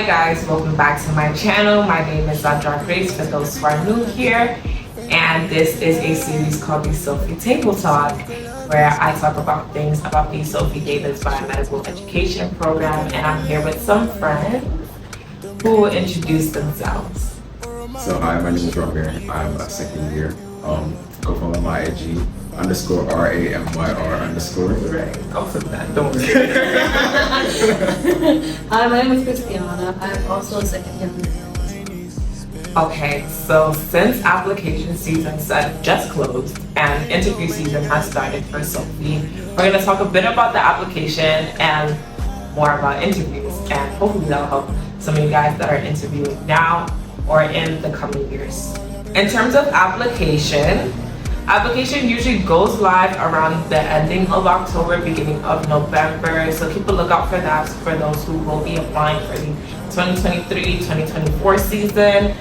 Hi guys, welcome back to my channel. My name is Sandra Grace for those who are new here, and this is a series called the Sophie Table Talk, where I talk about things about the Sophie Davis Biomedical Education Program, and I'm here with some friends who will introduce themselves. So hi, my name is Robert. I'm a second year. Go follow my IG _RAMYR_. Right, go for that, don't worry. Hi, my name is Christiana. I'm also a second year. Okay, so since application season just closed and interview season has started for Sophie, we're going to talk a bit about the application and more about interviews, and hopefully that'll help some of you guys that are interviewing now or in the coming years. In terms of application usually goes live around the ending of October, beginning of November, so keep a lookout for that for those who will be applying for the 2023-2024 season.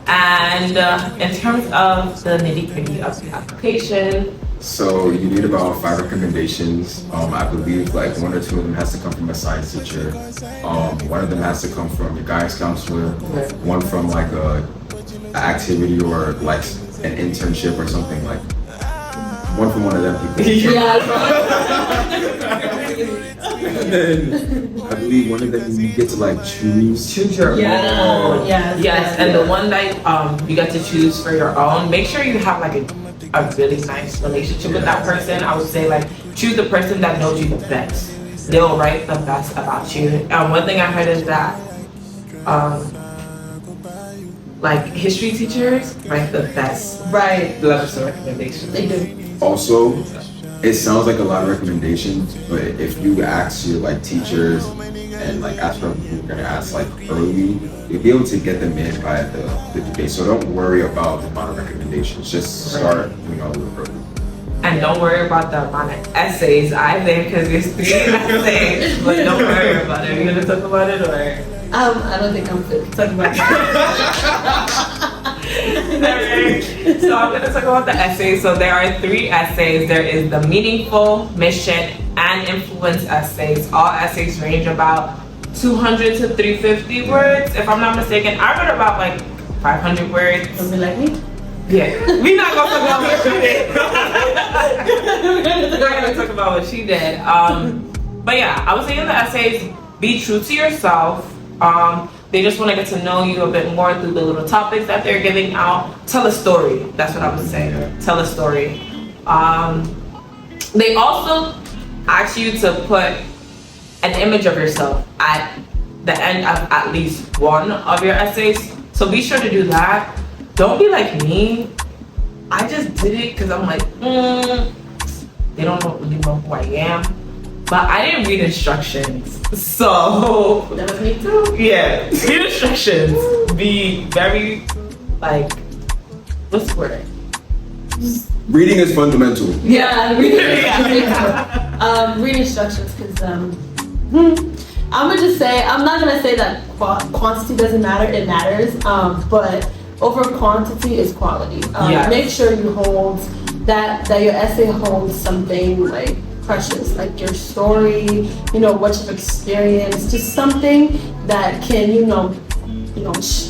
And in terms of the nitty-gritty of the application, so you need about 5 recommendations. I believe like 1 or 2 of them has to come from a science teacher. 1 of them has to come from your guidance counselor. 1 from like a activity or like an internship or something, like 1 from one of them people. Yeah. And then I believe 1 of them you get to like choose your own. Yes. And the one that you get to choose for your own, make sure you have like a really nice relationship with that person. I would say like choose the person that knows you the best. They'll write the best about you. One thing I heard is that like history teachers write the best letters of recommendations. They do. Also, it sounds like a lot of recommendations, but if you ask your like teachers and like ask for who you're gonna ask like early, you'll be able to get them in by the debate. So don't worry about the amount of recommendations. Just start, a little early. And don't worry about the amount of essays either, because there's 3 essays. But don't worry about it. Are you gonna talk about it or? I don't think I'm fit to talk about that. Alright, so I'm going to talk about the essays. So there are 3 essays. There is the meaningful, mission, and influence essays. All essays range about 200 to 350 words. If I'm not mistaken, I read about like 500 words. Don't be like me. Yeah, we're not going to talk about what she did. We're not going to talk about what she did. But yeah, I would say in the essays, be true to yourself. They just want to get to know you a bit more through the little topics that they're giving out. Tell a story. That's what I would say. Tell a story. They also ask you to put an image of yourself at the end of at least 1 of your essays. So be sure to do that. Don't be like me. I just did it because I'm like, they don't really know who I am. But I didn't read instructions, so That was me too. yeah, read instructions. Be very like, what's the word? Reading is fundamental. Yeah, read instructions because I'm gonna just say I'm not gonna say that quantity doesn't matter. It matters, but over quantity is quality. Yes. Make sure you hold that your essay holds something like precious, like your story, what you've experienced, just something that can,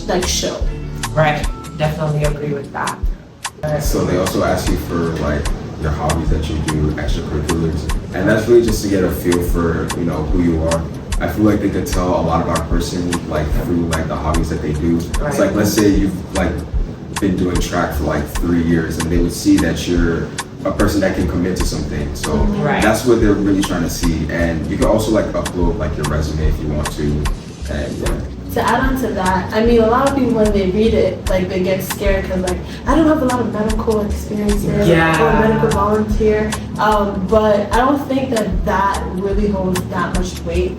like show. Right, definitely agree with that. So they also ask you for like your hobbies that you do, extracurriculars, and that's really just to get a feel for who you are. I feel like they could tell a lot about a person like through like the hobbies that they do. Right. It's like, let's say you've like been doing track for like 3 years, and they would see that you're a person that can commit to something. So that's what they're really trying to see. And you can also like upload like your resume if you want to. And To add on to that, I mean, a lot of people when they read it, like they get scared because like I don't have a lot of medical experiences or medical volunteer, but I don't think that really holds that much weight.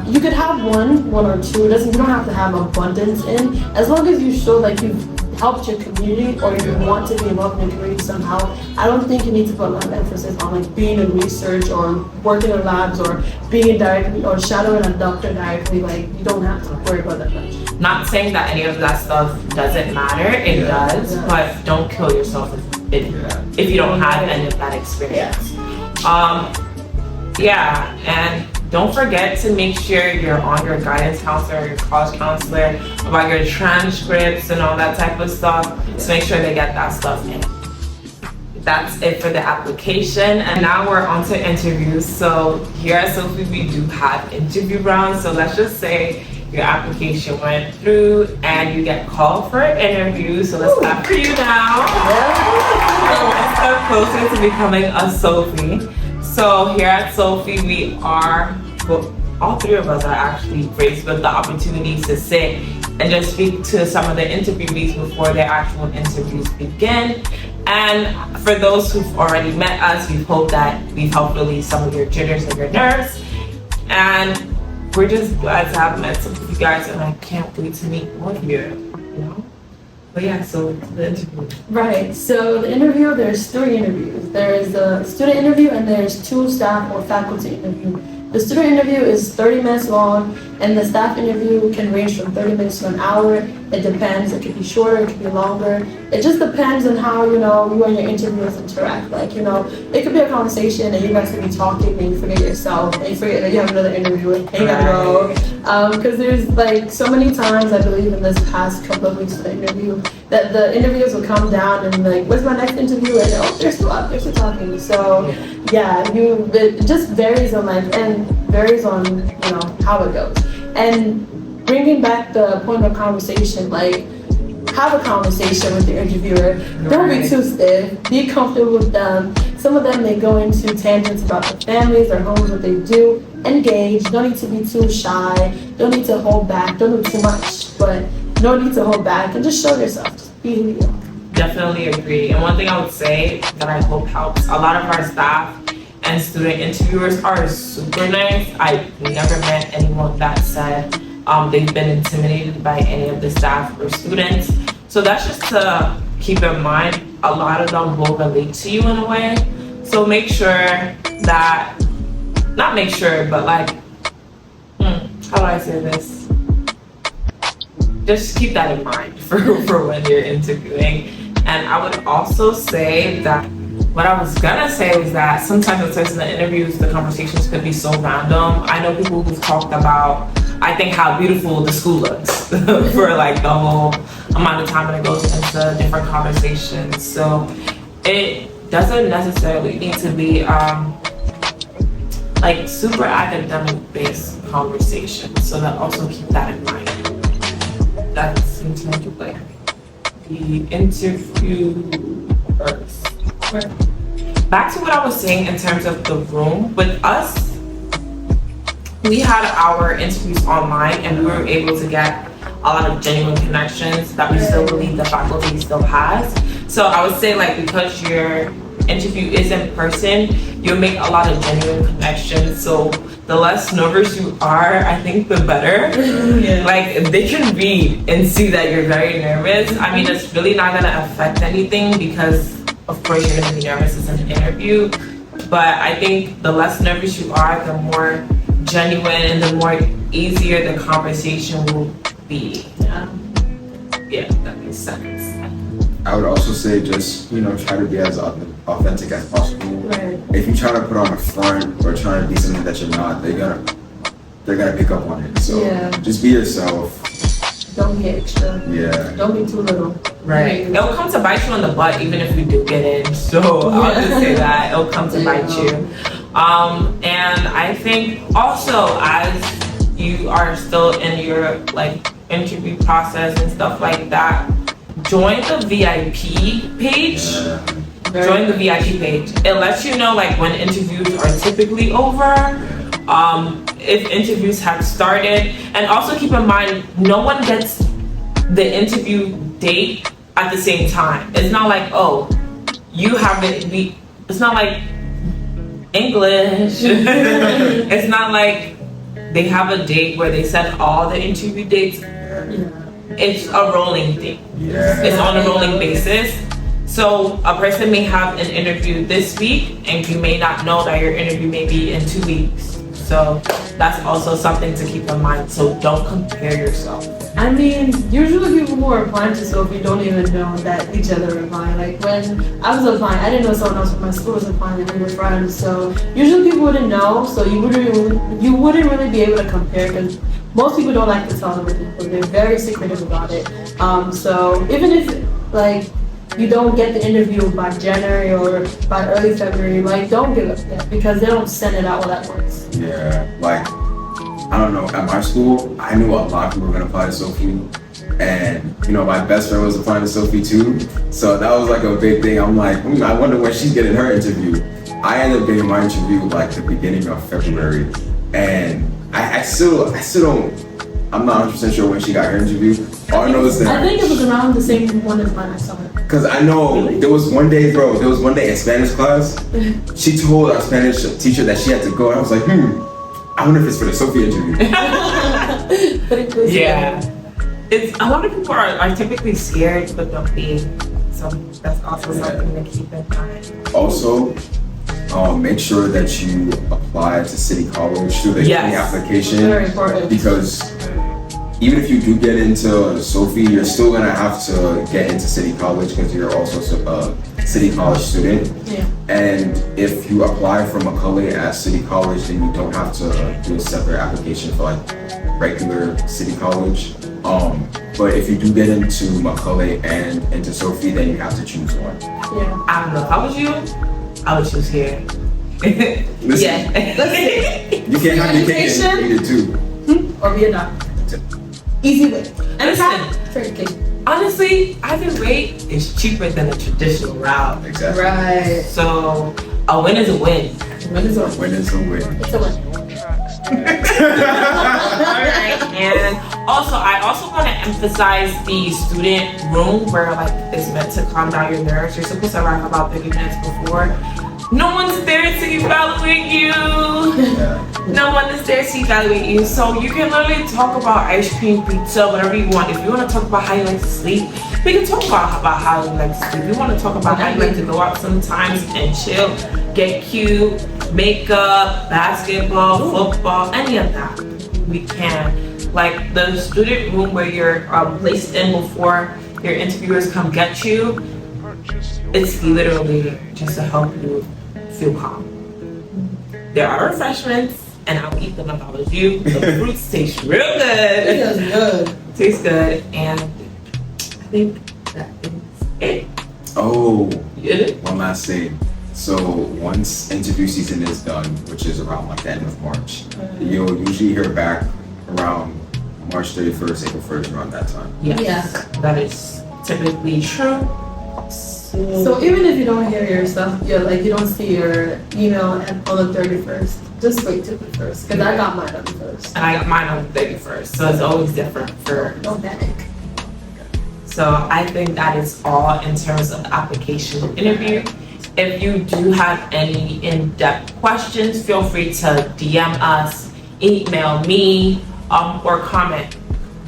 You could have one or 2. You don't have to have abundance in, as long as you show like you've helped your community or you want to be involved in your community somehow. I don't think you need to put a lot of emphasis on like being in research or working in labs or being directly or shadowing a doctor directly. Like you don't have to worry about that much. Not saying that any of that stuff doesn't matter. It does, but don't kill yourself if you don't have any of that experience. And don't forget to make sure you're on your guidance counselor or your college counselor about your transcripts and all that type of stuff. To make sure they get that stuff in. That's it for the application, and now we're on to interviews. So here at SOPHIE, we do have interview rounds. So let's just say your application went through and you get called for an interview. So let's clap for you now. So one step closer to becoming a SOPHIE. So here at SOPHIE, we are, well, all three of us are actually graced with the opportunity to sit and just speak to some of the interviewees before their actual interviews begin. And for those who've already met us, we hope that we've helped release some of your jitters and your nerves. And we're just glad to have met some of you guys, and I can't wait to meet more of you, you know? But yeah, so the interview. Right, so the interview, there's 3 interviews. There is a student interview and there's 2 staff or faculty interview. The student interview is 30 minutes long, and the staff interview can range from 30 minutes to an hour. It depends. It could be shorter, it could be longer. It just depends on how, you and your interviewers interact. Like, it could be a conversation and you guys could be talking and you forget yourself and you forget that you have another interview and you gotta go. Because there's like so many times, I believe in this past couple of weeks of the interview, that the interviewers will come down and like, where's my next interview? And they're still up, they're still talking. So yeah, it just varies on how it goes. And bringing back the point of conversation, like, have a conversation with your interviewer. Don't be too stiff. Be comfortable with them. Some of them may go into tangents about their families, their homes, what they do. Engage. Don't need to be too shy. Don't need to hold back. Don't do too much, but no need to hold back, and just show yourself. Just be who you are. Definitely agree. And one thing I would say that I hope helps, a lot of our staff and student interviewers are super nice. I've never met anyone that said they've been intimidated by any of the staff or students. So that's just to keep in mind. A lot of them will relate to you in a way. So make sure that, not make sure, but like, how do I say this? Just keep that in mind for when you're interviewing. And I would also say that what I was gonna say was that sometimes it says in the interviews, the conversations could be so random. I know people who've talked about, I think, how beautiful the school looks for like the whole amount of time that it goes into different conversations. So it doesn't necessarily need to be like super academic based conversations. So that also keep that in mind. That's in terms of like the interview first. Back to what I was saying in terms of the room. With us, we had our interviews online and we were able to get a lot of genuine connections that we still believe the faculty still has. So I would say, like, because your interview is in person, you'll make a lot of genuine connections. So the less nervous you are, I think the better. Like, they can read and see that you're very nervous. I mean, it's really not gonna affect anything because of course you're gonna be nervous as an interview. But I think the less nervous you are, the more genuine and the more easier the conversation will be. Yeah, that makes sense. I would also say just, try to be as authentic as possible. Right. If you try to put on a front or try to be something that you're not, they're gonna pick up on it. So just be yourself. Don't be extra. Yeah. Don't be too little. Right. It'll come to bite you on the butt even if you do get in. So I'll just say that. It'll come to bite you. And I think also, as you are still in your like interview process and stuff like that, join the VIP page. Join the VIP page. It lets you know like when interviews are typically over, if interviews have started, and also keep in mind no one gets the interview date at the same time. It's not like, oh, you have it. It's not like English. It's not like they have a date where they send all the interview dates. It's a rolling thing. It's on a rolling basis. So a person may have an interview this week and you may not know that your interview may be in 2 weeks. So that's also something to keep in mind. So don't compare yourself. I mean, usually people who are applying to SOPHIE don't even know that each other are applying. Like when I was applying, I didn't know someone else from my school was applying and we were friends. So usually people wouldn't know, so you wouldn't really be able to compare because most people don't like to tell other people. They're very secretive about it. So even if like you don't get the interview by January or by early February, like don't give up yet because they don't send it out all at once. Yeah, like I don't know. At my school, I knew a lot of people were gonna apply to SOPHIE, and you know my best friend was applying to SOPHIE too. So that was like a big thing. I'm like, I wonder when she's getting her interview. I ended up getting my interview like the beginning of February, and I still don't. I'm not 100% sure when she got her interview. All I know is that I think it was around the same one as mine. I saw it. Cause I know there was one day, bro. There was one day in Spanish class. She told our Spanish teacher that she had to go. And I was like, I wonder if it's for the SOPHIE interview. Yeah, it's a lot of people are typically scared, but don't be. So that's also something to keep in mind. Also, make sure that you apply to City College through the application. Very important. Because even if you do get into SOPHIE, you're still gonna have to get into City College because you're also a City College student. Yeah. And if you apply for Macaulay at City College, then you don't have to do a separate application for like regular City College. But if you do get into Macaulay and into SOPHIE, then you have to choose one. Yeah. I don't know. If I was you, I would choose here. Listen, you can't have your cake and eat it too. Or be a doctor. Easy way. And Listen, honestly, either way is cheaper than a traditional route. Exactly. Right. So a win is a win. When is it? Win is a win. It's a win. Alright, and I also want to emphasize the student room where like it's meant to calm down your nerves. You're supposed to arrive about 30 minutes before. No one's there to evaluate you. Yeah. No one is there to evaluate you. So you can literally talk about ice cream, pizza, whatever you want. If you want to talk about how you like to sleep, we can talk about how you like to sleep. If you want to talk about how you like to go out sometimes and chill, get cute, makeup, basketball, football, any of that, we can. Like the student room where you're placed in before your interviewers come get you, it's literally just to help you feel calm. There are refreshments, and I'll eat them if I was you. The fruits taste real good. It is good. Tastes good, and I think that is it. Oh, Yeah. one last thing. So once interview season is done, which is around like the end of March, you'll usually hear back around March 31st, April 1st, around that time. Yes, Yeah. that is typically true. So even if you don't hear your stuff, you don't see your email on the 31st, just wait till the 1st, because I got mine on the 1st. And I got mine on the 31st, so it's always different for. Don't panic. So I think that is all in terms of the application interview. If you do have any in-depth questions, feel free to DM us, email me, or comment.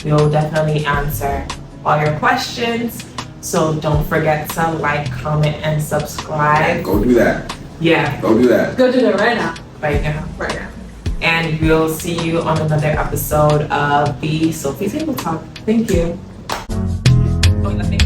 We'll definitely answer all your questions. So don't forget to like, comment, and subscribe. Go do that. Yeah, Go do that. Go do that right now. right now. Right now. And we'll see you on another episode of the SOPHIE Table Talk. Thank you. Oh, nothing.